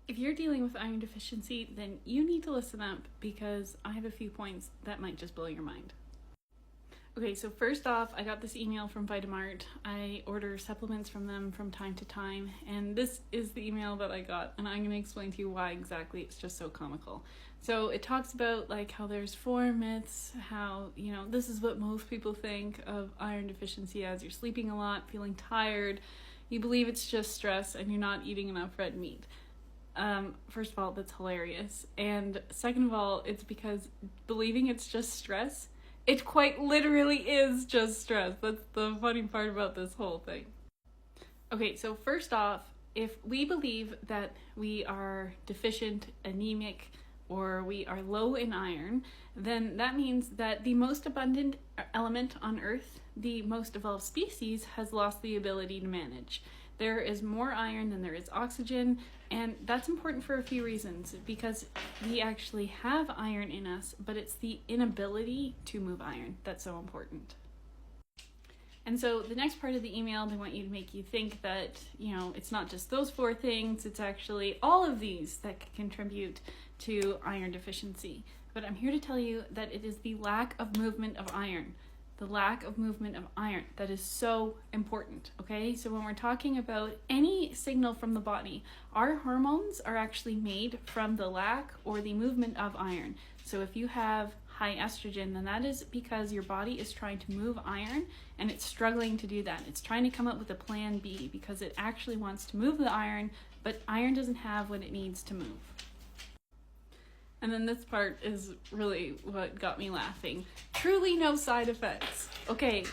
If you're dealing with iron deficiency, then you need to listen up because I have a few points that might just blow your mind. Okay, so first off, I got this email from Vitamart. I order supplements from them from time to time, and this is the email that I got, and I'm going to explain to you why exactly. It's just so comical. So it talks about like how there's 4 myths, how, this is what most people think of iron deficiency as: you're sleeping a lot, feeling tired, you believe it's just stress, and you're not eating enough red meat. First of all, that's hilarious. And second of all, it's because believing it's just stress, it quite literally is just stress. That's the funny part about this whole thing. Okay, so first off, if we believe that we are deficient, anemic, or we are low in iron, then that means that the most abundant element on Earth, the most evolved species, has lost the ability to manage. There is more iron than there is oxygen, and that's important for a few reasons, because we actually have iron in us, but it's the inability to move iron that's so important. And so the next part of the email, they want you to make you think that, it's not just those 4 things, it's actually all of these that can contribute to iron deficiency. But I'm here to tell you that it is the lack of movement of iron. The lack of movement of iron that is so important, okay? So when we're talking about any signal from the body, our hormones are actually made from the lack or the movement of iron. So if you have high estrogen, then that is because your body is trying to move iron and it's struggling to do that. It's trying to come up with a plan B because it actually wants to move the iron, but iron doesn't have what it needs to move. And then this part is really what got me laughing. Truly no side effects. Okay.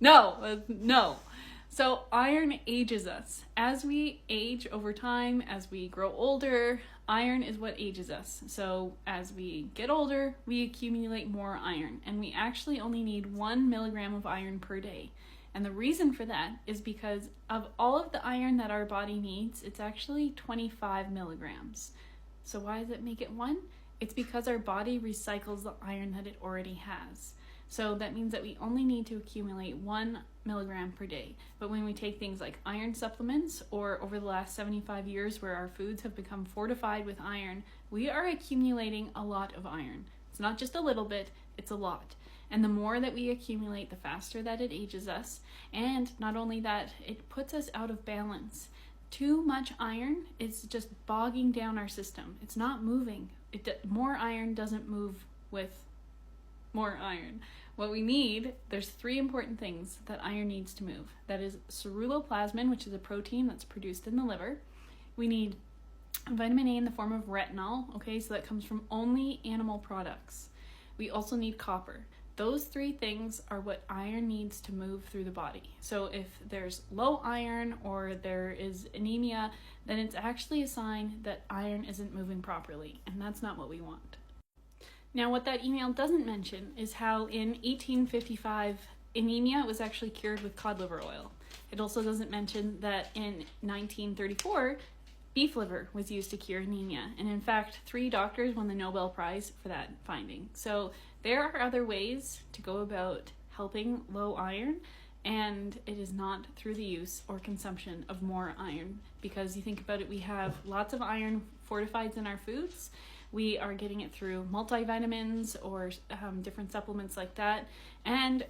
No. So iron ages us. As we age over time, as we grow older, iron is what ages us. So as we get older, we accumulate more iron. And we actually only need 1 milligram of iron per day. And the reason for that is because of all of the iron that our body needs, it's actually 25 milligrams. So why does it make it 1? It's because our body recycles the iron that it already has. So that means that we only need to accumulate 1 milligram per day. But when we take things like iron supplements, or over the last 75 years where our foods have become fortified with iron, we are accumulating a lot of iron. It's not just a little bit, it's a lot. And the more that we accumulate, the faster that it ages us. And not only that, it puts us out of balance. Too much iron is just bogging down our system. It's not moving. More iron doesn't move with more iron. What we need, there's 3 important things that iron needs to move. That is ceruloplasmin, which is a protein that's produced in the liver. We need vitamin A in the form of retinol, okay, so that comes from only animal products. We also need copper. Those 3 things are what iron needs to move through the body. So if there's low iron or there is anemia, then it's actually a sign that iron isn't moving properly, and that's not what we want. Now, what that email doesn't mention is how in 1855, anemia was actually cured with cod liver oil. It also doesn't mention that in 1934, beef liver was used to cure anemia. And in fact, 3 doctors won the Nobel Prize for that finding. So there are other ways to go about helping low iron, and it is not through the use or consumption of more iron. Because you think about it, we have lots of iron fortified in our foods. We are getting it through multivitamins or different supplements like that. And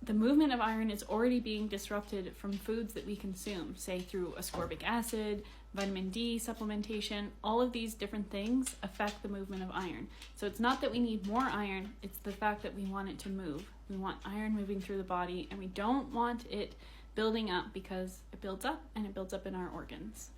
the movement of iron is already being disrupted from foods that we consume, say through ascorbic acid, vitamin D supplementation. All of these different things affect the movement of iron. So it's not that we need more iron, it's the fact that we want it to move. We want iron moving through the body, and we don't want it building up because it builds up and it builds up in our organs.